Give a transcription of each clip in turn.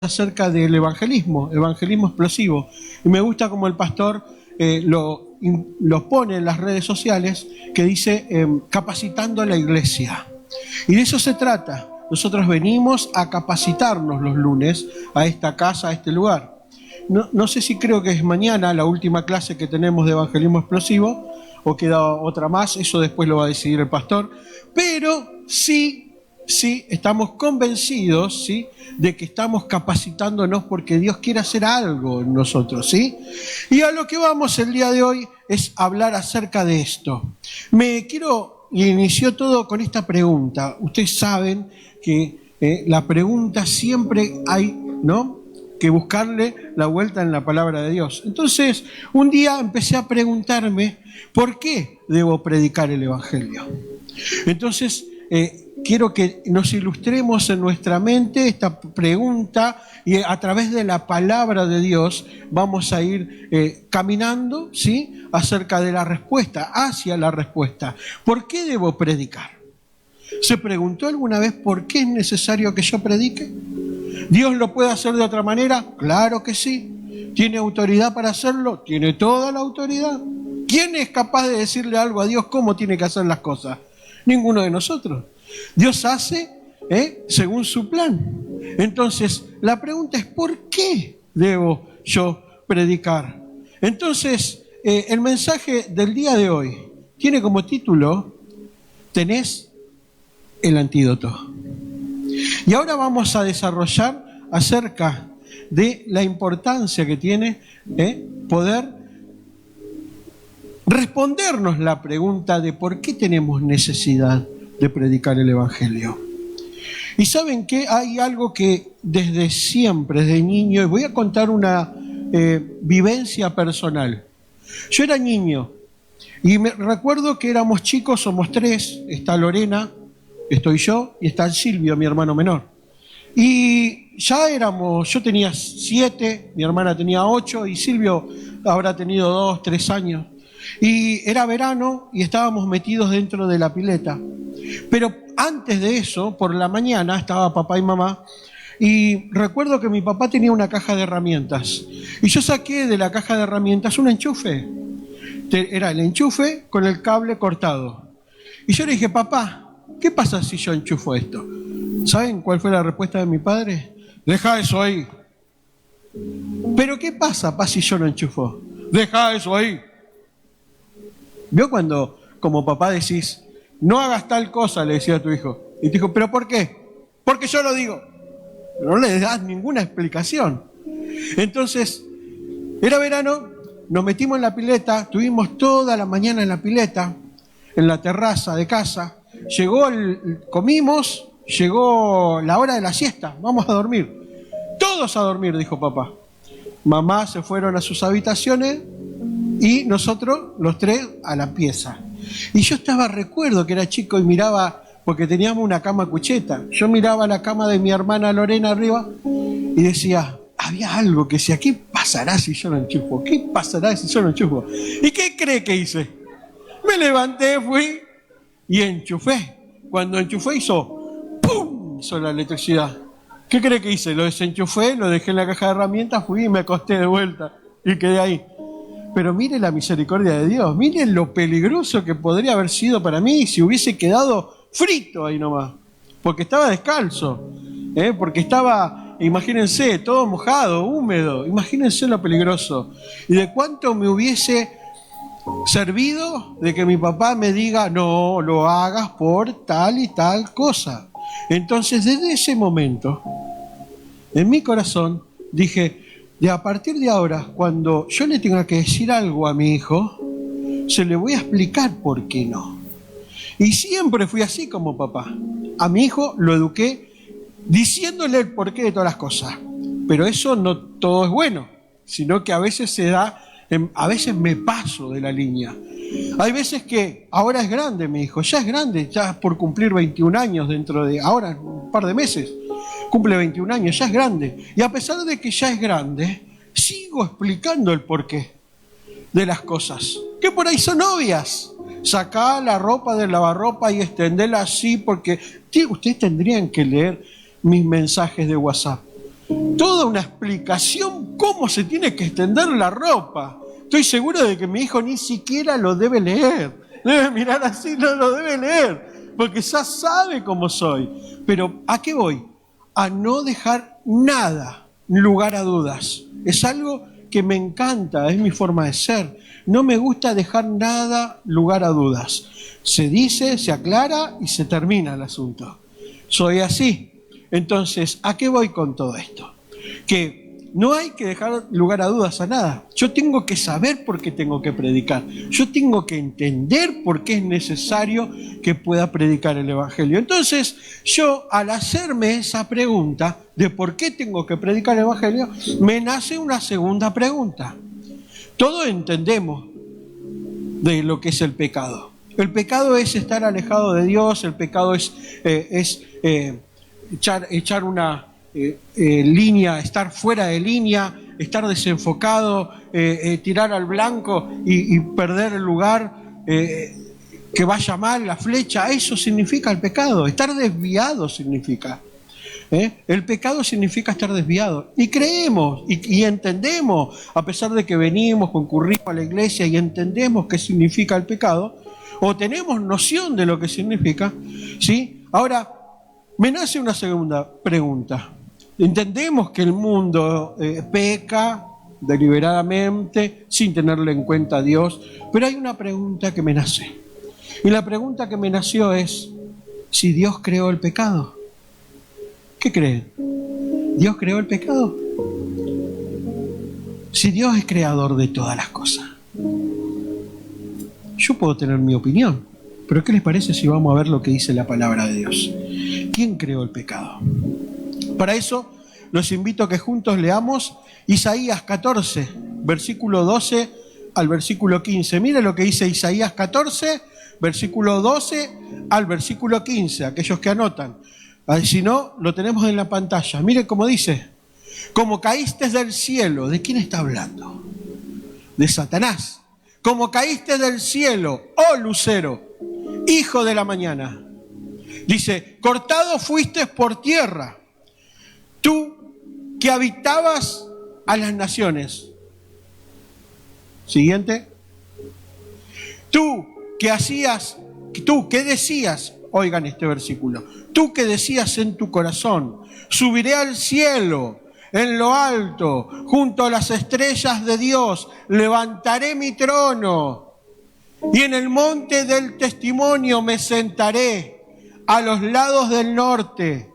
acerca del evangelismo explosivo. Y me gusta como el pastor lo pone en las redes sociales, que dice capacitando a la iglesia. Y de eso se trata. Nosotros venimos a capacitarnos los lunes a esta casa, a este lugar. No sé si creo que es mañana la última clase que tenemos de evangelismo explosivo, o queda otra más, eso después lo va a decidir el pastor. Pero sí, estamos convencidos, ¿sí?, de que estamos capacitándonos porque Dios quiere hacer algo en nosotros, ¿sí? Y a lo que vamos el día de hoy es hablar acerca de esto. Inició todo con esta pregunta. Ustedes saben que la pregunta siempre hay, ¿no?, que buscarle la vuelta en la palabra de Dios. Entonces, un día empecé a preguntarme, ¿por qué debo predicar el Evangelio? Entonces, quiero que nos ilustremos en nuestra mente esta pregunta y a través de la palabra de Dios vamos a ir caminando, ¿sí?, acerca de la respuesta, hacia la respuesta. ¿Por qué debo predicar? ¿Se preguntó alguna vez por qué es necesario que yo predique? ¿Dios lo puede hacer de otra manera? Claro que sí. ¿Tiene autoridad para hacerlo? Tiene toda la autoridad. ¿Quién es capaz de decirle algo a Dios cómo tiene que hacer las cosas? Ninguno de nosotros. Dios hace según su plan. Entonces, la pregunta es, ¿por qué debo yo predicar? Entonces, el mensaje del día de hoy tiene como título, tenés el antídoto. Y ahora vamos a desarrollar acerca de la importancia que tiene poder respondernos la pregunta de por qué tenemos necesidad de predicar el Evangelio. Y saben que hay algo que desde siempre, desde niño, y voy a contar una vivencia personal. Yo era niño y recuerdo que éramos chicos, somos tres, está Lorena, estoy yo y está Silvio, mi hermano menor. Y ya yo tenía 7, mi hermana tenía 8 y Silvio habrá tenido 2, 3 años. Y era verano y estábamos metidos dentro de la pileta. Pero antes de eso, por la mañana, estaba papá y mamá, y recuerdo que mi papá tenía una caja de herramientas. Y yo saqué de la caja de herramientas un enchufe. Era el enchufe con el cable cortado. Y yo le dije, papá, ¿qué pasa si yo enchufo esto? ¿Saben cuál fue la respuesta de mi padre? Deja eso ahí. ¿Pero qué pasa, papá, si yo lo enchufo? Deja eso ahí. ¿Vio cuando como papá decís, no hagas tal cosa, le decía a tu hijo? Y te dijo, ¿pero por qué? Porque yo lo digo. No le das ninguna explicación. Entonces, era verano, nos metimos en la pileta, estuvimos toda la mañana en la pileta, en la terraza de casa. Comimos, llegó la hora de la siesta, vamos a dormir. Todos a dormir, dijo papá. Mamá se fueron a sus habitaciones y nosotros, los tres, a la pieza. Y yo recuerdo que era chico y miraba, porque teníamos una cama cucheta, yo miraba la cama de mi hermana Lorena arriba y decía, había algo que decía, ¿qué pasará si yo lo enchufo? ¿Qué pasará si yo lo enchufo? ¿Y qué cree que hice? Me levanté, fui y enchufé. Cuando enchufé hizo ¡pum! Hizo la electricidad. ¿Qué cree que hice? Lo desenchufé, lo dejé en la caja de herramientas, fui y me acosté de vuelta y quedé ahí. Pero mire la misericordia de Dios, miren lo peligroso que podría haber sido para mí si hubiese quedado frito ahí nomás. Porque estaba descalzo, porque estaba, imagínense, todo mojado, húmedo. Imagínense lo peligroso. Y de cuánto me hubiese servido de que mi papá me diga, no lo hagas por tal y tal cosa. Entonces, desde ese momento, en mi corazón, dije, a partir de ahora, cuando yo le tenga que decir algo a mi hijo, se le voy a explicar por qué no. Y siempre fui así como papá. A mi hijo lo eduqué diciéndole el porqué de todas las cosas. Pero eso no todo es bueno, sino que a veces a veces me paso de la línea. Hay veces que ahora es grande mi hijo, ya es grande, ya es por cumplir 21 años ahora, un par de meses. Cumple 21 años, ya es grande. Y a pesar de que ya es grande, sigo explicando el porqué de las cosas, que por ahí son obvias. Sacá la ropa del lavarropa y extendela así, porque ustedes tendrían que leer mis mensajes de WhatsApp. toda una explicación cómo se tiene que extender la ropa. Estoy seguro de que mi hijo ni siquiera lo debe leer. Debe mirar así, no lo debe leer, porque ya sabe cómo soy. Pero ¿a qué voy? A no dejar nada lugar a dudas. Es algo que me encanta, es mi forma de ser. No me gusta dejar nada lugar a dudas. Se dice, se aclara y se termina el asunto. Soy así. Entonces, ¿a qué voy con todo esto? Que no hay que dejar lugar a dudas a nada. Yo tengo que saber por qué tengo que predicar. Yo tengo que entender por qué es necesario que pueda predicar el Evangelio. Entonces, yo al hacerme esa pregunta de por qué tengo que predicar el Evangelio, me nace una segunda pregunta. Todos entendemos de lo que es el pecado. El pecado es estar alejado de Dios, el pecado es echar una línea, estar fuera de línea, estar desenfocado, tirar al blanco y perder el lugar, que vaya mal la flecha. Eso significa el pecado. Estar desviado significa. El pecado significa estar desviado. Y creemos y entendemos, a pesar de que venimos, concurrimos a la iglesia y entendemos qué significa el pecado, o tenemos noción de lo que significa, ¿sí? Ahora, me nace una segunda pregunta. Entendemos que el mundo peca deliberadamente, sin tenerle en cuenta a Dios, pero hay una pregunta que me nace. Y la pregunta que me nació es, si Dios creó el pecado, ¿qué creen? ¿Dios creó el pecado? Si Dios es creador de todas las cosas, yo puedo tener mi opinión, pero ¿qué les parece si vamos a ver lo que dice la palabra de Dios? ¿Quién creó el pecado? Para eso los invito a que juntos leamos Isaías 14, versículo 12 al versículo 15. Mire lo que dice Isaías 14, versículo 12 al versículo 15, aquellos que anotan. Si no, lo tenemos en la pantalla. Mire cómo dice: como caíste del cielo. ¿De quién está hablando? De Satanás. Como caíste del cielo, oh lucero, hijo de la mañana. Dice, cortado fuiste por tierra, tú que habitabas a las naciones. Siguiente. Tú que decías, oigan este versículo, tú que decías en tu corazón, subiré al cielo, en lo alto, junto a las estrellas de Dios, levantaré mi trono, y en el monte del testimonio me sentaré, a los lados del norte.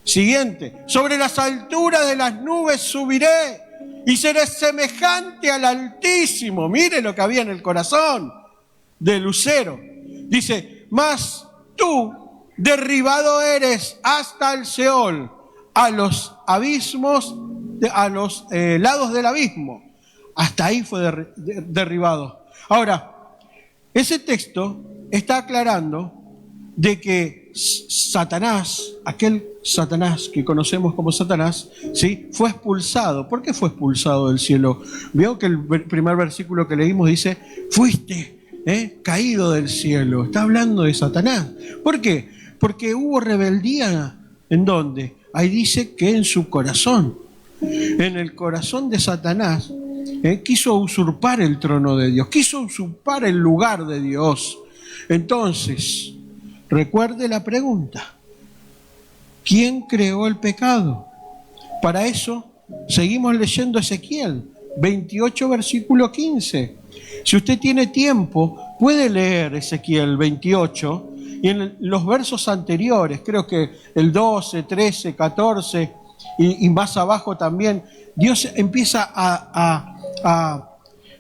Siguiente, sobre las alturas de las nubes subiré, y seré semejante al Altísimo. Mire lo que había en el corazón de Lucero. Dice, mas tú derribado eres hasta el Seol, a los abismos, a los lados del abismo. Hasta ahí fue derribado. Ahora, ese texto está aclarando de que Satanás, aquel Satanás que conocemos como Satanás, ¿sí?, fue expulsado. ¿Por qué fue expulsado del cielo? Veo que el primer versículo que leímos dice, fuiste caído del cielo. Está hablando de Satanás. ¿Por qué? Porque hubo rebeldía. ¿En dónde? Ahí dice que en su corazón. En el corazón de Satanás quiso usurpar el trono de Dios, quiso usurpar el lugar de Dios. Entonces, recuerde la pregunta: ¿quién creó el pecado? Para eso, seguimos leyendo Ezequiel 28, versículo 15. Si usted tiene tiempo, puede leer Ezequiel 28 y en los versos anteriores, creo que el 12, 13, 14 y más abajo también, Dios empieza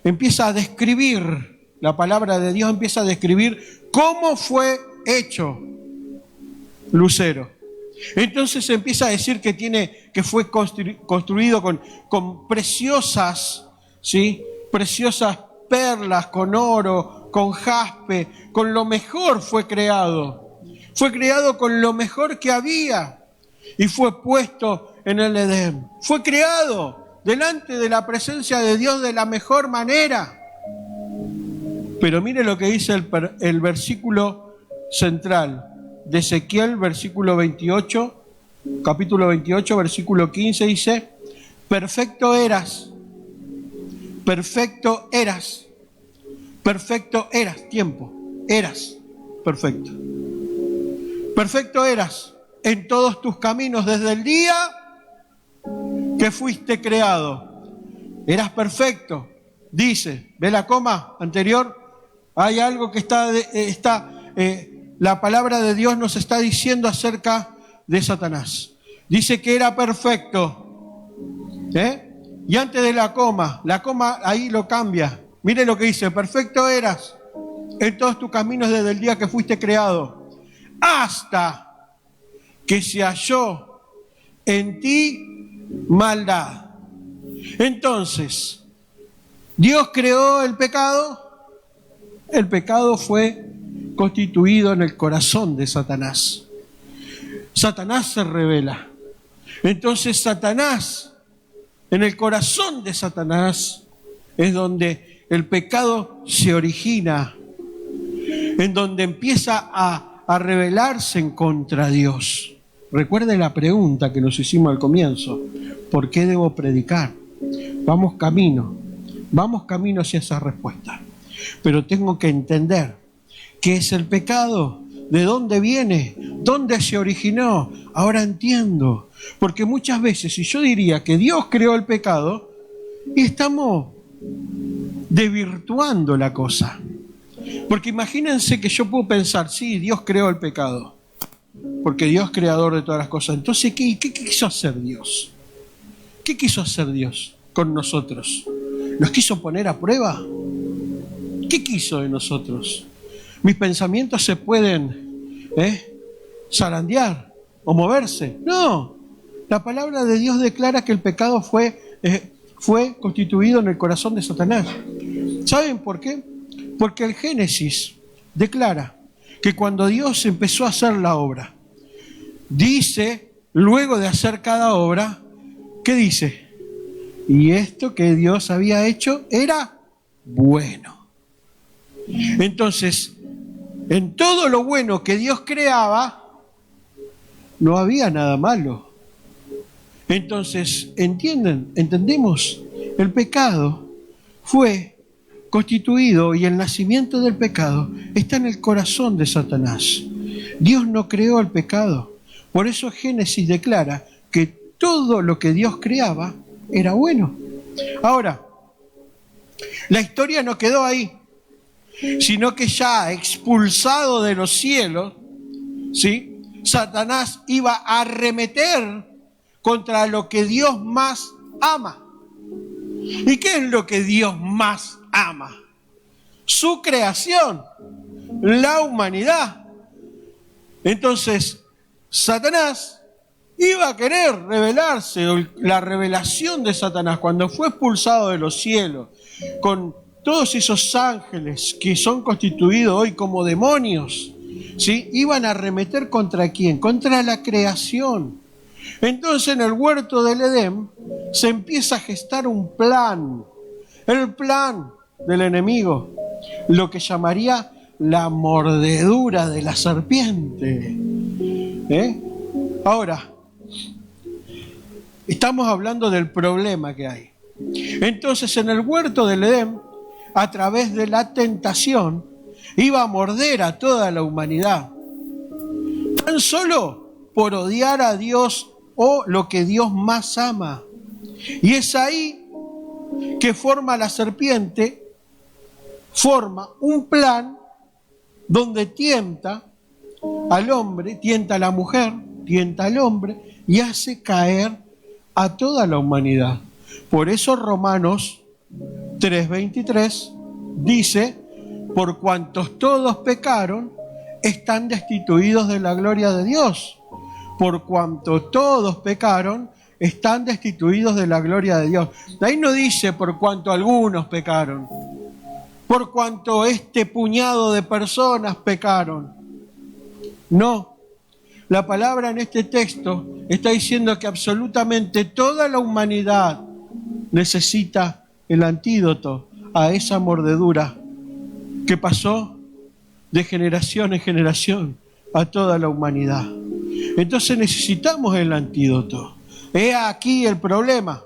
empieza a describir, la palabra de Dios empieza a describir cómo fue hecho Lucero. Entonces empieza a decir que fue construido con preciosas, ¿sí?, preciosas perlas, con oro, con jaspe, con lo mejor fue creado. Fue creado con lo mejor que había y fue puesto en el Edén. Fue creado delante de la presencia de Dios de la mejor manera. Pero mire lo que dice el versículo central de Ezequiel, versículo 28, capítulo 28, versículo 15, dice, perfecto eras, perfecto eras, perfecto eras, tiempo, eras, perfecto. Perfecto eras en todos tus caminos desde el día que fuiste creado. Eras perfecto, dice, ¿ve la coma anterior? Hay algo que la palabra de Dios nos está diciendo acerca de Satanás. Dice que era perfecto. Y antes de la coma ahí lo cambia. Mire lo que dice, perfecto eras en todos tus caminos desde el día que fuiste creado, hasta que se halló en ti maldad. Entonces, Dios creó el pecado fue constituido en el corazón de Satanás. Satanás se rebela. Entonces Satanás, en el corazón de Satanás, es donde el pecado se origina, en donde empieza a rebelarse en contra de Dios. Recuerde la pregunta que nos hicimos al comienzo. ¿Por qué debo predicar? Vamos camino hacia esa respuesta. Pero tengo que entender qué es el pecado, de dónde viene, dónde se originó. Ahora entiendo, porque muchas veces, si yo diría que Dios creó el pecado, y estamos desvirtuando la cosa. Porque imagínense que yo puedo pensar, sí, Dios creó el pecado, porque Dios es creador de todas las cosas. Entonces, ¿qué quiso hacer Dios? ¿Qué quiso hacer Dios con nosotros? ¿Nos quiso poner a prueba? ¿Qué quiso de nosotros? Mis pensamientos se pueden zarandear o moverse. No, la palabra de Dios declara que el pecado fue constituido en el corazón de Satanás. ¿Saben por qué? Porque el Génesis declara que cuando Dios empezó a hacer la obra, dice, luego de hacer cada obra, ¿qué dice? Y esto que Dios había hecho era bueno. Entonces, en todo lo bueno que Dios creaba, no había nada malo. Entonces, ¿entendemos? El pecado fue constituido y el nacimiento del pecado está en el corazón de Satanás. Dios no creó el pecado. Por eso Génesis declara que todo lo que Dios creaba era bueno. Ahora, la historia no quedó ahí, sino que ya expulsado de los cielos, ¿sí? Satanás iba a arremeter contra lo que Dios más ama. ¿Y qué es lo que Dios más ama? Su creación, la humanidad. Entonces, Satanás iba a querer rebelarse. La revelación de Satanás, cuando fue expulsado de los cielos, con todos esos ángeles que son constituidos hoy como demonios, ¿sí? Iban a arremeter ¿contra quién? Contra la creación. Entonces en el huerto del Edén se empieza a gestar un plan, el plan del enemigo, lo que llamaría la mordedura de la serpiente. Ahora, estamos hablando del problema que hay. Entonces en el huerto del Edén, a través de la tentación, iba a morder a toda la humanidad, tan solo por odiar a Dios o lo que Dios más ama. Y es ahí que forma la serpiente, forma un plan donde tienta al hombre, tienta a la mujer, tienta al hombre y hace caer a toda la humanidad. Por eso Romanos 3:23 dice, por cuantos todos pecaron, están destituidos de la gloria de Dios. Por cuanto todos pecaron, están destituidos de la gloria de Dios. Ahí no dice por cuanto algunos pecaron, por cuanto este puñado de personas pecaron. No, la palabra en este texto está diciendo que absolutamente toda la humanidad necesita el antídoto a esa mordedura que pasó de generación en generación a toda la humanidad. Entonces necesitamos el antídoto. He aquí el problema.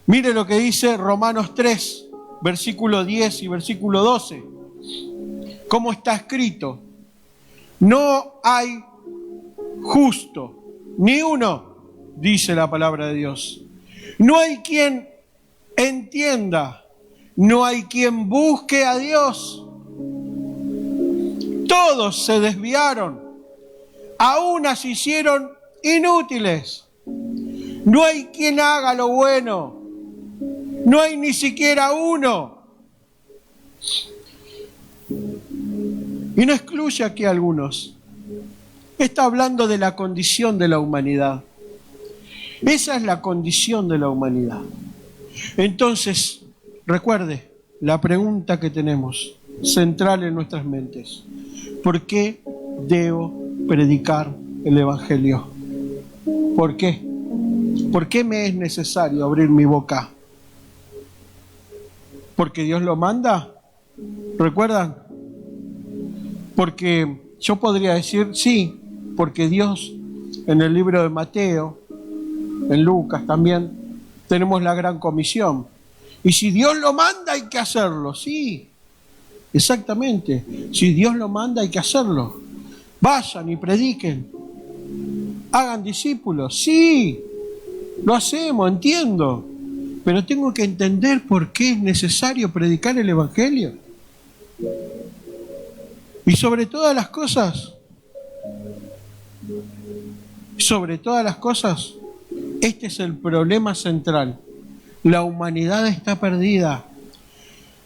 Mire lo que dice Romanos 3, versículo 10 y versículo 12. ¿Cómo está escrito? No hay justo, ni uno, dice la palabra de Dios. No hay quien entienda, no hay quien busque a Dios. Todos se desviaron, a unas se hicieron inútiles. No hay quien haga lo bueno, no hay ni siquiera uno. Y no excluye aquí a algunos. Está hablando de la condición de la humanidad. Esa es la condición de la humanidad. Entonces, recuerde la pregunta que tenemos, central en nuestras mentes. ¿Por qué debo predicar el Evangelio? ¿Por qué? ¿Por qué me es necesario abrir mi boca? ¿Porque Dios lo manda? ¿Recuerdan? Porque yo podría decir, sí, porque Dios en el libro de Mateo, en Lucas también, tenemos la gran comisión. Y si Dios lo manda hay que hacerlo, sí, exactamente. Si Dios lo manda hay que hacerlo. Vayan y prediquen, hagan discípulos, sí, lo hacemos, entiendo. Pero tengo que entender por qué es necesario predicar el Evangelio. Y sobre todas las cosas, este es el problema central. La humanidad está perdida.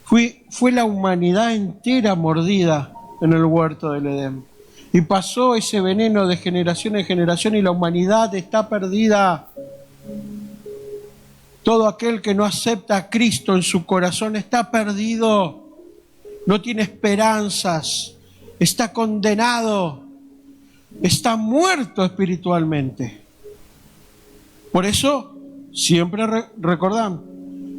Fue la humanidad entera mordida en el huerto del Edén. Y pasó ese veneno de generación en generación y la humanidad está perdida. Todo aquel que no acepta a Cristo en su corazón está perdido. No tiene esperanzas. Está condenado. Está muerto espiritualmente. Por eso, siempre recordan,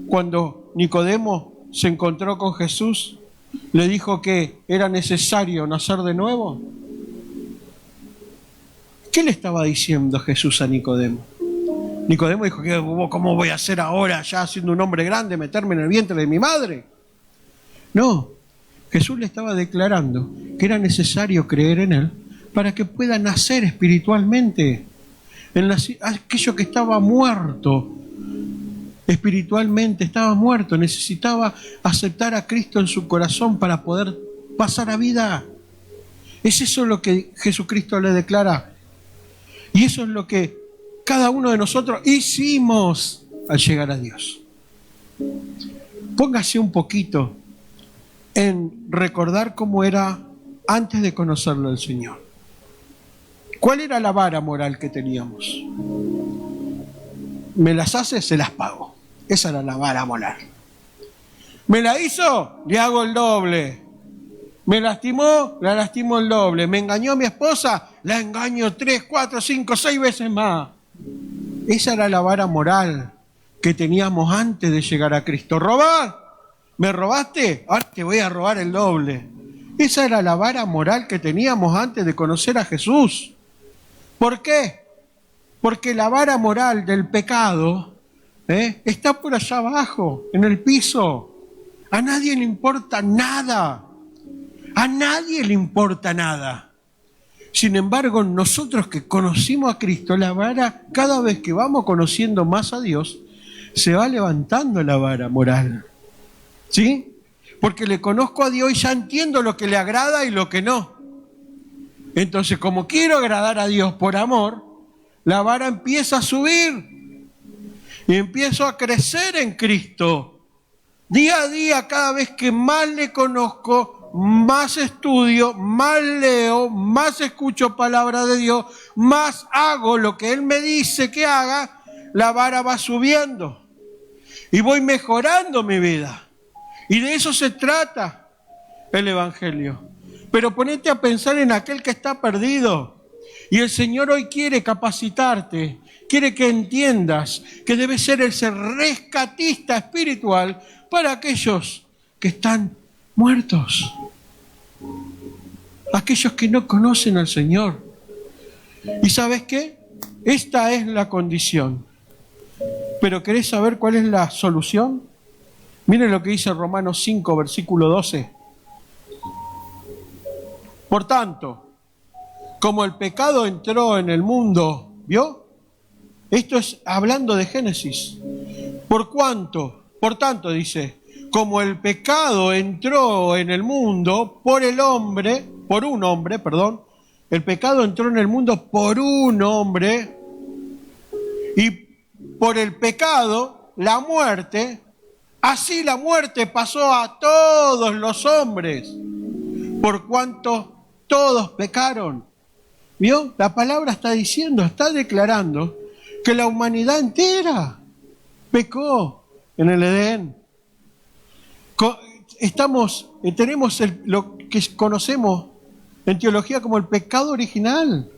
cuando Nicodemo se encontró con Jesús, le dijo que era necesario nacer de nuevo. ¿Qué le estaba diciendo Jesús a Nicodemo? Nicodemo dijo, ¿cómo voy a hacer ahora, ya siendo un hombre grande, meterme en el vientre de mi madre? No, Jesús le estaba declarando que era necesario creer en Él para que pueda nacer espiritualmente. Aquello que estaba muerto, espiritualmente estaba muerto, necesitaba aceptar a Cristo en su corazón para poder pasar a vida. Es eso lo que Jesucristo le declara. Y eso es lo que cada uno de nosotros hicimos al llegar a Dios. Póngase un poquito en recordar cómo era antes de conocerlo el Señor. ¿Cuál era la vara moral que teníamos? ¿Me las hace? Se las pago. Esa era la vara moral. ¿Me la hizo? Le hago el doble. ¿Me lastimó? La lastimo el doble. ¿Me engañó mi esposa? La engaño 3, 4, 5, 6 veces más. Esa era la vara moral que teníamos antes de llegar a Cristo. ¿Robar? ¿Me robaste? Ahora te voy a robar el doble. Esa era la vara moral que teníamos antes de conocer a Jesús. ¿Por qué? Porque la vara moral del pecado está por allá abajo, en el piso. A nadie le importa nada. A nadie le importa nada. Sin embargo, nosotros que conocimos a Cristo, la vara, cada vez que vamos conociendo más a Dios, se va levantando la vara moral. ¿Sí? Porque le conozco a Dios y ya entiendo lo que le agrada y lo que no. Entonces, como quiero agradar a Dios por amor, la vara empieza a subir y empiezo a crecer en Cristo. Día a día, cada vez que más le conozco, más estudio, más leo, más escucho palabra de Dios, más hago lo que Él me dice que haga, la vara va subiendo y voy mejorando mi vida. Y de eso se trata el Evangelio. Pero ponete a pensar en aquel que está perdido. Y el Señor hoy quiere capacitarte, quiere que entiendas que debes ser ese rescatista espiritual para aquellos que están muertos. Aquellos que no conocen al Señor. ¿Y sabes qué? Esta es la condición. ¿Pero querés saber cuál es la solución? Miren lo que dice Romanos 5, versículo 12. Por tanto, como el pecado entró en el mundo, ¿vio? Esto es hablando de Génesis. Por tanto, dice, como el pecado entró en el mundo por un hombre, el pecado entró en el mundo por un hombre, y por el pecado, la muerte, así la muerte pasó a todos los hombres, por cuanto todos pecaron. ¿Vio? La palabra está diciendo, está declarando que la humanidad entera pecó en el Edén. Tenemos lo que conocemos en teología como el pecado original.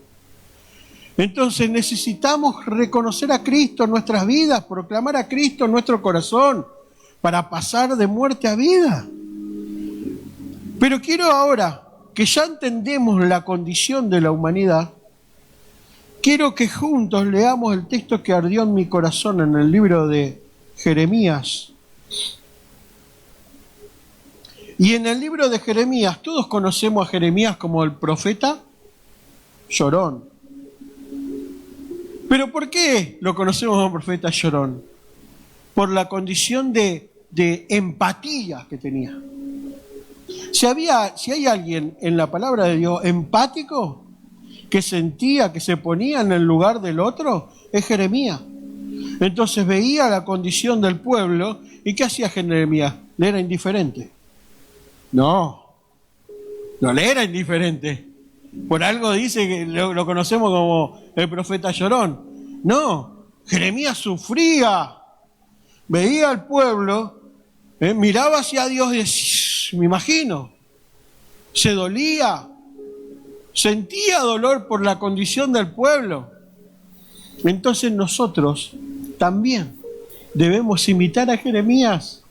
Entonces necesitamos reconocer a Cristo en nuestras vidas, proclamar a Cristo en nuestro corazón para pasar de muerte a vida. Pero quiero ahora que ya entendemos la condición de la humanidad, quiero que juntos leamos el texto que ardió en mi corazón en el libro de Jeremías. Y en el libro de Jeremías, todos conocemos a Jeremías como el profeta llorón. ¿Pero por qué lo conocemos como profeta llorón? Por la condición de empatía que tenía. Si hay alguien en la palabra de Dios empático, que sentía, que se ponía en el lugar del otro, es Jeremías. Entonces veía la condición del pueblo, ¿y qué hacía Jeremías? Le era indiferente. No le era indiferente. Por algo dice que lo conocemos como el profeta llorón. No, Jeremías sufría, veía al pueblo, miraba hacia Dios y decía, me imagino, se dolía, sentía dolor por la condición del pueblo. Entonces nosotros también debemos imitar a Jeremías.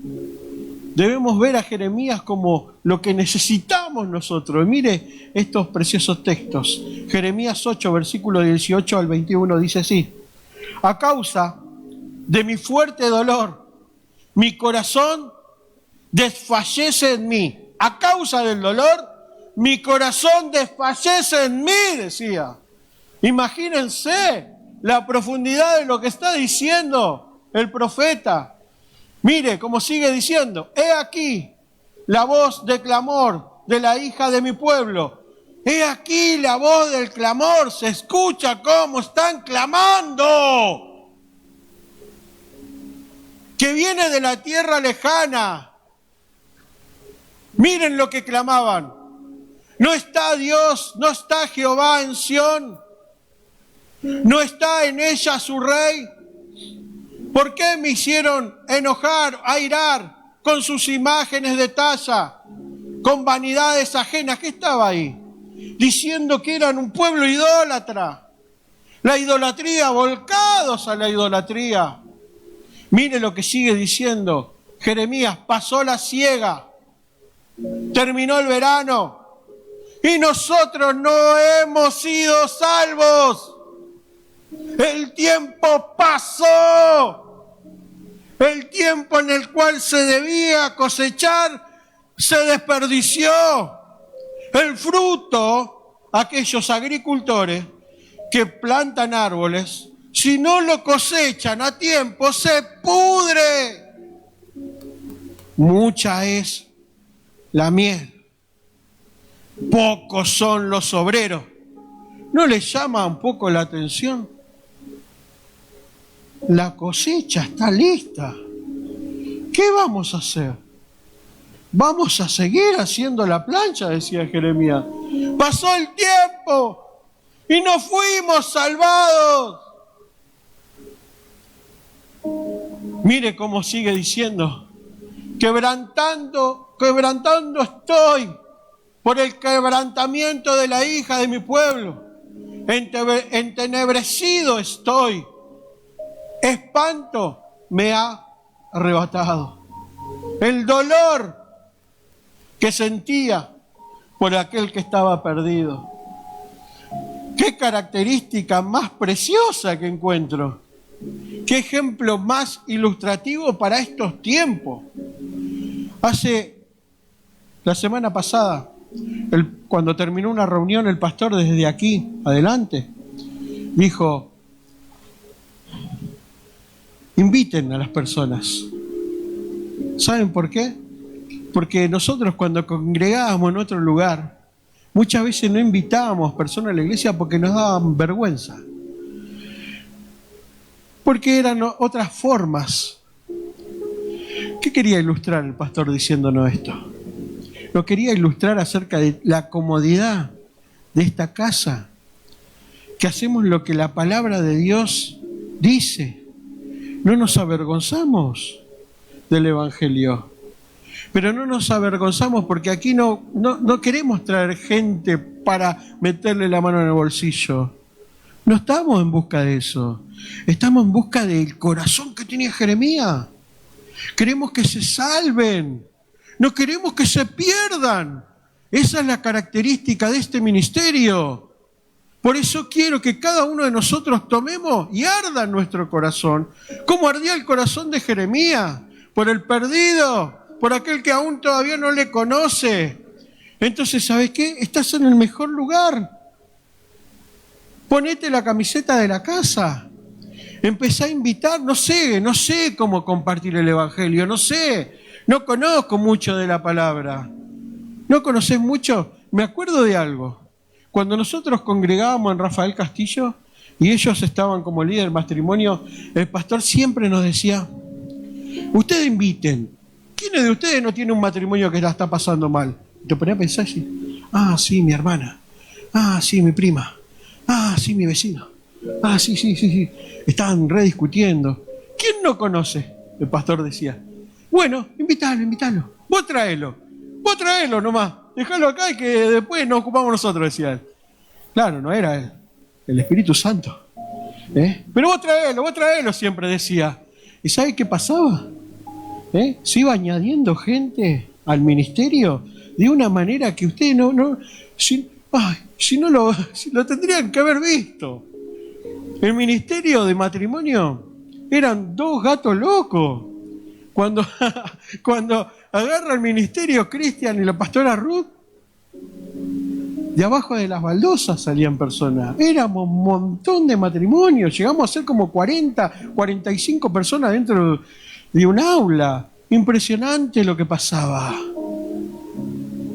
Debemos ver a Jeremías como lo que necesitamos nosotros. Mire estos preciosos textos. Jeremías 8, versículo 18 al 21 dice así: a causa de mi fuerte dolor, mi corazón desfallece en mí. A causa del dolor, mi corazón desfallece en mí, decía. Imagínense la profundidad de lo que está diciendo el profeta. Mire cómo sigue diciendo: he aquí la voz de clamor de la hija de mi pueblo. He aquí la voz del clamor, se escucha cómo están clamando. Que viene de la tierra lejana. Miren lo que clamaban. ¿No está Dios, no está Jehová en Sión? ¿No está en ella su rey? ¿Por qué me hicieron enojar, airar con sus imágenes de talla, con vanidades ajenas? ¿Qué estaba ahí? Diciendo que eran un pueblo idólatra. La idolatría, volcados a la idolatría. Mire lo que sigue diciendo Jeremías: pasó la siega, terminó el verano y nosotros no hemos sido salvos. El tiempo pasó. El tiempo en el cual se debía cosechar se desperdició. El fruto, aquellos agricultores que plantan árboles, si no lo cosechan a tiempo, se pudre. Mucha es la miel, pocos son los obreros. ¿No les llama un poco la atención? La cosecha está lista. ¿Qué vamos a hacer? Vamos a seguir haciendo la plancha, decía Jeremías. Pasó el tiempo y no fuimos salvados. Mire cómo sigue diciendo: quebrantando estoy por el quebrantamiento de la hija de mi pueblo. Entenebrecido estoy. Espanto me ha arrebatado. El dolor que sentía por aquel que estaba perdido. qué característica más preciosa que encuentro. Qué ejemplo más ilustrativo para estos tiempos. La semana pasada, cuando terminó una reunión, el pastor desde aquí adelante dijo: inviten a las personas. ¿Saben por qué? Porque nosotros cuando congregábamos en otro lugar, muchas veces no invitábamos personas a la iglesia porque nos daban vergüenza. Porque eran otras formas. ¿Qué quería ilustrar el pastor diciéndonos esto? Lo quería ilustrar acerca de la comodidad de esta casa, que hacemos lo que la palabra de Dios dice. No nos avergonzamos del Evangelio, pero no nos avergonzamos porque aquí no queremos traer gente para meterle la mano en el bolsillo. No estamos en busca de eso. Estamos en busca del corazón que tenía Jeremías. Queremos que se salven. No queremos que se pierdan. Esa es la característica de este ministerio. Por eso quiero que cada uno de nosotros tomemos y arda nuestro corazón, como ardía el corazón de Jeremías, por el perdido, por aquel que aún todavía no le conoce. Entonces, ¿sabes qué? Estás en el mejor lugar. Ponete la camiseta de la casa. Empezá a invitar. No sé cómo compartir el Evangelio, no sé. No conozco mucho de la palabra. ¿No conocés mucho? Me acuerdo de algo. Cuando nosotros congregábamos en Rafael Castillo y ellos estaban como líder del matrimonio, el pastor siempre nos decía: ustedes inviten. ¿Quiénes de ustedes no tiene un matrimonio que la está pasando mal? Te ponía a pensar así: ah, sí, mi hermana. Ah, sí, mi prima. Ah, sí, mi vecino. Ah, sí. Estaban rediscutiendo. ¿Quién no conoce? El pastor decía: bueno, invítalo. Vos traelo nomás. Dejalo acá y que después nos ocupamos nosotros, decía él. Claro, no era él, el Espíritu Santo. Pero vos traelo, siempre decía. ¿Y sabe qué pasaba? Se iba añadiendo gente al ministerio de una manera que ustedes si lo tendrían que haber visto. El ministerio de matrimonio eran dos gatos locos. Cuando agarra el ministerio Cristian y la pastora Ruth, de abajo de las baldosas salían personas. Éramos un montón de matrimonios. Llegamos a ser como 45 personas dentro de un aula. Impresionante lo que pasaba.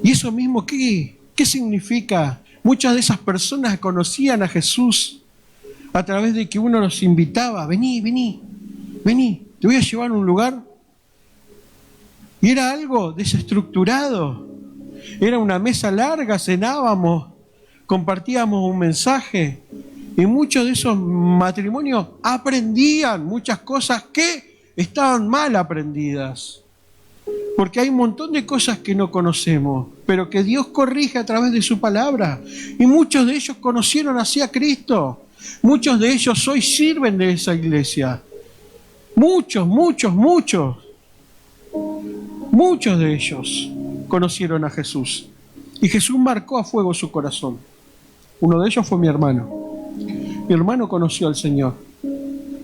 ¿Y eso mismo qué significa? Muchas de esas personas conocían a Jesús a través de que uno los invitaba. Vení, te voy a llevar a un lugar. Y era algo desestructurado. Era una mesa larga, cenábamos, compartíamos un mensaje. Y muchos de esos matrimonios aprendían muchas cosas que estaban mal aprendidas. Porque hay un montón de cosas que no conocemos, pero que Dios corrige a través de su palabra. Y muchos de ellos conocieron así a Cristo. Muchos de ellos hoy sirven de esa iglesia. Muchos de ellos conocieron a Jesús. Y Jesús marcó a fuego su corazón. Uno de ellos fue mi hermano. Mi hermano conoció al Señor.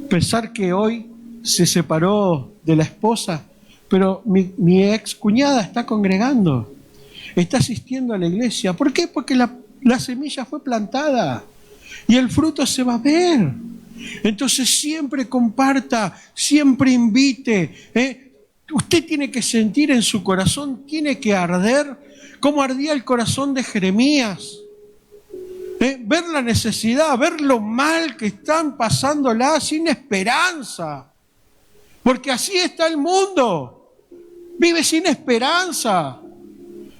Pensar que hoy se separó de la esposa, pero mi ex cuñada está congregando, está asistiendo a la iglesia. ¿Por qué? Porque la semilla fue plantada y el fruto se va a ver. Entonces siempre comparta, siempre invite. Usted tiene que sentir en su corazón, tiene que arder como ardía el corazón de Jeremías. Ver la necesidad, ver lo mal que están pasándola sin esperanza. Porque así está el mundo. Vive sin esperanza.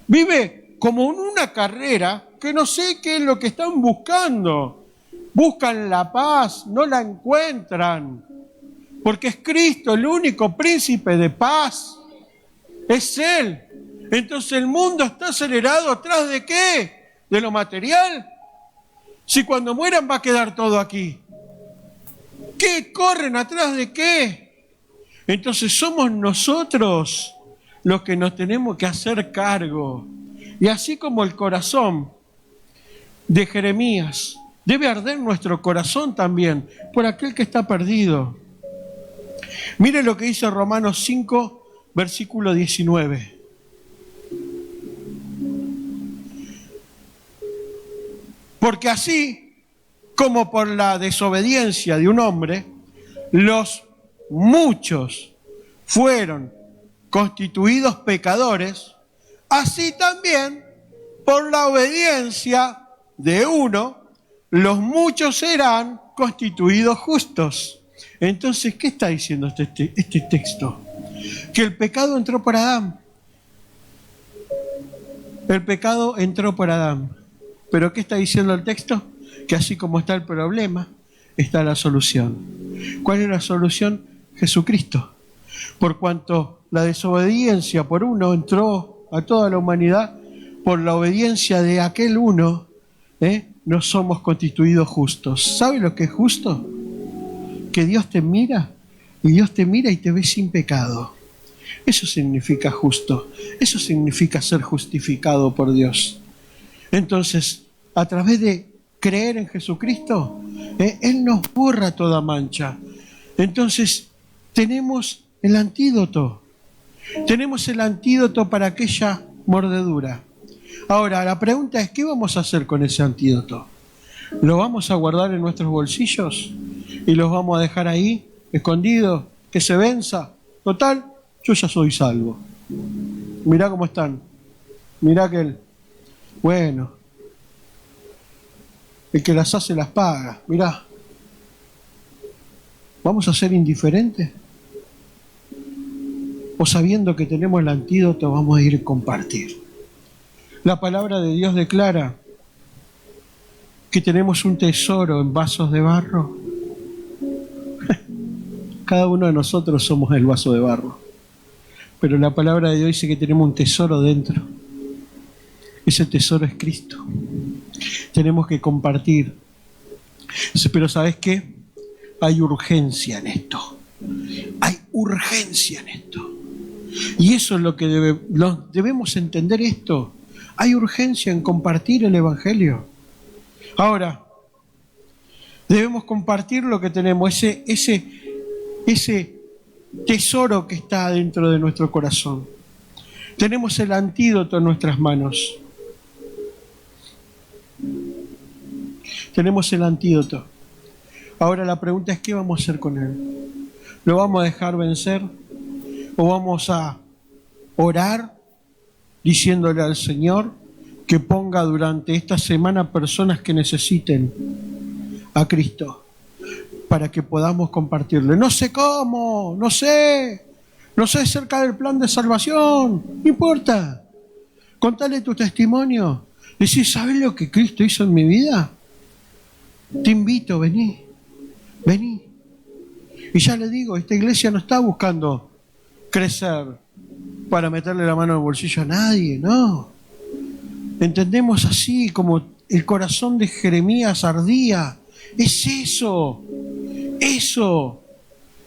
Vive como en una carrera que no sé qué es lo que están buscando. Buscan la paz, no la encuentran. Porque es Cristo el único príncipe de paz. Es Él. Entonces el mundo está acelerado atrás de ¿qué? De lo material. Si cuando mueran va a quedar todo aquí. ¿Qué corren atrás de qué? Entonces somos nosotros los que nos tenemos que hacer cargo. Y así como el corazón de Jeremías Debe arder nuestro corazón también por aquel que está perdido. Mire lo que dice Romanos 5, versículo 19. Porque así como por la desobediencia de un hombre, los muchos fueron constituidos pecadores, así también por la obediencia de uno, los muchos serán constituidos justos. Entonces, ¿qué está diciendo este texto? Que el pecado entró por Adán. El pecado entró por Adán. ¿Pero qué está diciendo el texto? Que así como está el problema, está la solución. ¿Cuál es la solución? Jesucristo. Por cuanto la desobediencia por uno entró a toda la humanidad, por la obediencia de aquel uno, no somos constituidos justos. ¿Sabe lo que es justo? Que Dios te mira y te ve sin pecado. Eso significa justo. Eso significa ser justificado por Dios. Entonces, a través de creer en Jesucristo, Él nos borra toda mancha. Entonces, tenemos el antídoto. Tenemos el antídoto para aquella mordedura. Ahora, la pregunta es, ¿qué vamos a hacer con ese antídoto? ¿Lo vamos a guardar en nuestros bolsillos? ¿Y los vamos a dejar ahí, escondidos, que se venza? Total, yo ya soy salvo. Mirá cómo están. Mirá que bueno, el que las hace las paga. Mirá. ¿Vamos a ser indiferentes? ¿O sabiendo que tenemos el antídoto vamos a ir a compartir? La palabra de Dios declara que tenemos un tesoro en vasos de barro. Cada uno de nosotros somos el vaso de barro. Pero la palabra de Dios dice que tenemos un tesoro dentro. Ese tesoro es Cristo. Tenemos que compartir. Pero ¿sabes qué? Hay urgencia en esto. Hay urgencia en esto. Y eso es lo que debemos entender esto. Hay urgencia en compartir el Evangelio. Ahora, debemos compartir lo que tenemos, ese tesoro que está dentro de nuestro corazón. Tenemos el antídoto en nuestras manos. Tenemos el antídoto. Ahora la pregunta es, ¿qué vamos a hacer con él? ¿Lo vamos a dejar vencer? ¿O vamos a orar diciéndole al Señor que ponga durante esta semana personas que necesiten a Cristo para que podamos compartirle? No sé cómo, no sé acerca del plan de salvación, no importa. Contale tu testimonio. Decís, ¿sabes lo que Cristo hizo en mi vida? Te invito, vení. Y ya le digo, esta iglesia no está buscando crecer para meterle la mano en el bolsillo a nadie, no. Entendemos así como el corazón de Jeremías ardía. Es eso.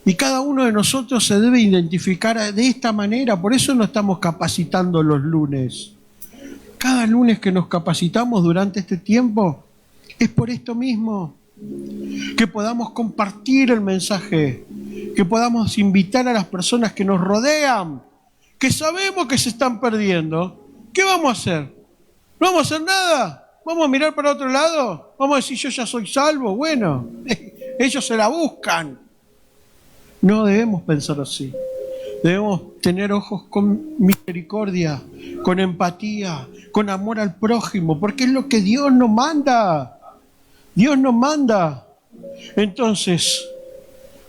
Y cada uno de nosotros se debe identificar de esta manera. Por eso nos estamos capacitando los lunes. Cada lunes que nos capacitamos durante este tiempo es por esto mismo. Que podamos compartir el mensaje. Que podamos invitar a las personas que nos rodean. Que sabemos que se están perdiendo. ¿Qué vamos a hacer? ¿No vamos a hacer nada? ¿Vamos a mirar para otro lado? ¿Vamos a decir yo ya soy salvo? Bueno, ellos se la buscan. No debemos pensar así. Debemos tener ojos con misericordia, con empatía, con amor al prójimo, porque es lo que Dios nos manda. Dios nos manda. Entonces,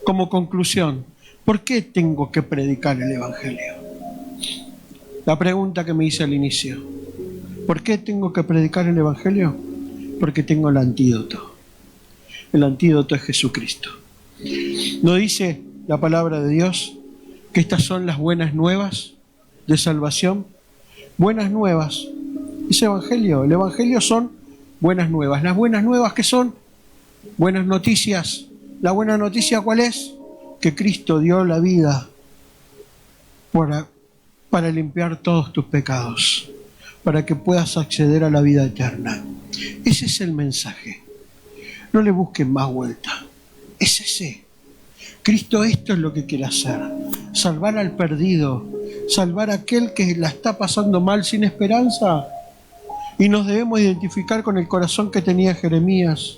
como conclusión, ¿por qué tengo que predicar el Evangelio? La pregunta que me hice al inicio. ¿Por qué tengo que predicar el Evangelio? Porque tengo el antídoto. El antídoto es Jesucristo. ¿No dice la palabra de Dios que estas son las buenas nuevas de salvación? Buenas nuevas. Es Evangelio. El Evangelio son buenas nuevas. ¿Las buenas nuevas qué son? Buenas noticias. ¿La buena noticia cuál es? Que Cristo dio la vida para limpiar todos tus pecados, para que puedas acceder a la vida eterna. Ese es el mensaje. No le busquen más vuelta. Es ese. Cristo esto es lo que quiere hacer. Salvar al perdido. Salvar a aquel que la está pasando mal sin esperanza. Y nos debemos identificar con el corazón que tenía Jeremías.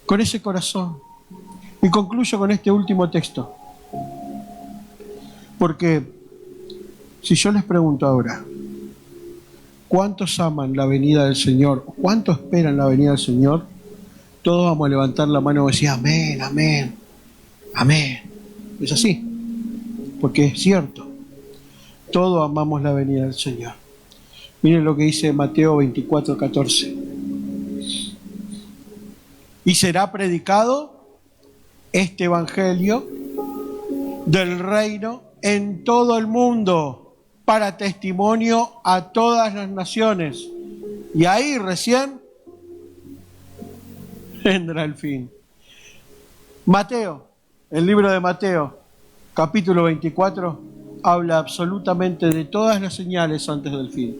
Con ese corazón. Y concluyo con este último texto. Porque si yo les pregunto ahora, ¿cuántos aman la venida del Señor? ¿Cuántos esperan la venida del Señor? Todos vamos a levantar la mano y decir amén, amén, amén. Es así, porque es cierto. Todos amamos la venida del Señor. Miren lo que dice Mateo 24:14. Y será predicado este evangelio del reino en todo el mundo para testimonio a todas las naciones. Y ahí recién vendrá el fin. Mateo, el libro de Mateo, capítulo 24, habla absolutamente de todas las señales antes del fin.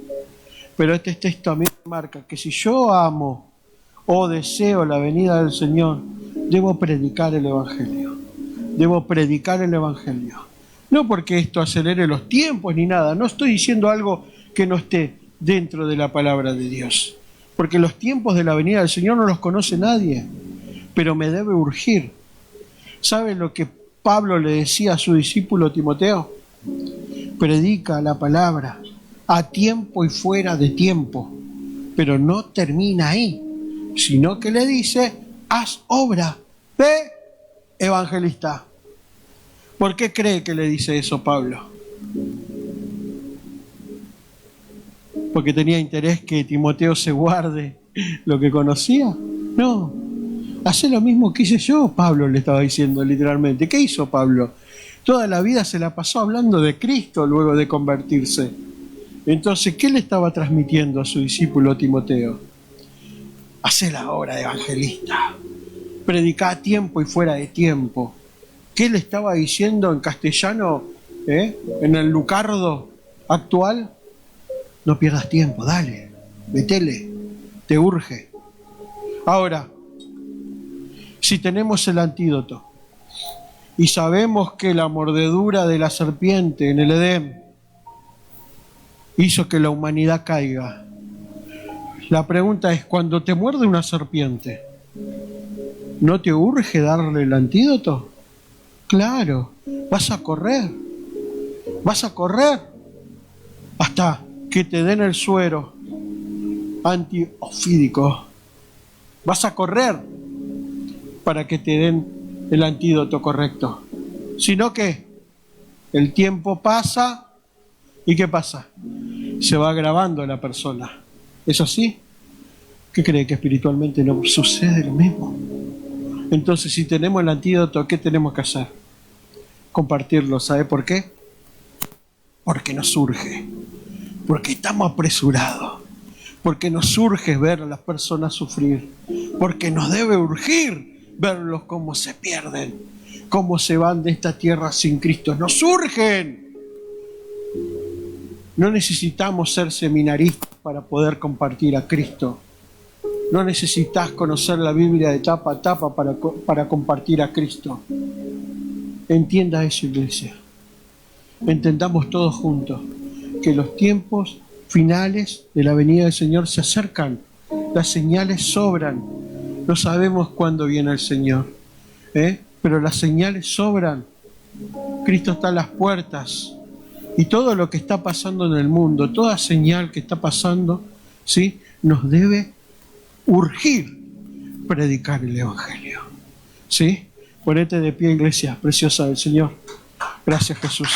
Pero este texto a mí me marca que si yo amo o deseo la venida del Señor, debo predicar el Evangelio. Debo predicar el Evangelio. No porque esto acelere los tiempos ni nada. No estoy diciendo algo que no esté dentro de la palabra de Dios. Porque los tiempos de la venida del Señor no los conoce nadie. Pero me debe urgir. ¿Sabe lo que Pablo le decía a su discípulo Timoteo? Predica la palabra a tiempo y fuera de tiempo. Pero no termina ahí. Sino que le dice, haz obra de evangelista. ¿Por qué cree que le dice eso Pablo? ¿Porque tenía interés que Timoteo se guarde lo que conocía? No. Hace lo mismo que hice yo, Pablo le estaba diciendo literalmente. ¿Qué hizo Pablo? Toda la vida se la pasó hablando de Cristo luego de convertirse. Entonces, ¿qué le estaba transmitiendo a su discípulo Timoteo? Hacé la obra de evangelista. Predicá a tiempo y fuera de tiempo. ¿Qué le estaba diciendo en castellano, en el lucardo actual? No pierdas tiempo, dale, metele, te urge. Ahora, si tenemos el antídoto y sabemos que la mordedura de la serpiente en el Edén hizo que la humanidad caiga, la pregunta es, cuando te muerde una serpiente, ¿no te urge darle el antídoto? Claro, vas a correr hasta que te den el suero antiofídico. Vas a correr para que te den el antídoto correcto. Sino que el tiempo pasa y ¿qué pasa? Se va agravando la persona. ¿Es así? ¿Qué cree que espiritualmente no sucede lo mismo? Entonces, si tenemos el antídoto, ¿qué tenemos que hacer? Compartirlo. ¿Sabe por qué? Porque nos urge. Porque estamos apresurados. Porque nos urge ver a las personas sufrir. Porque nos debe urgir verlos cómo se pierden. Cómo se van de esta tierra sin Cristo. ¡Nos urgen! No necesitamos ser seminaristas para poder compartir a Cristo. No necesitas conocer la Biblia de tapa a tapa para compartir a Cristo. Entienda eso, iglesia. Entendamos todos juntos que los tiempos finales de la venida del Señor se acercan. Las señales sobran. No sabemos cuándo viene el Señor, pero las señales sobran. Cristo está a las puertas. Y todo lo que está pasando en el mundo, toda señal que está pasando, ¿sí?, nos debe urgir predicar el Evangelio. ¿Sí? Ponete de pie, iglesia preciosa del Señor. Gracias, Jesús.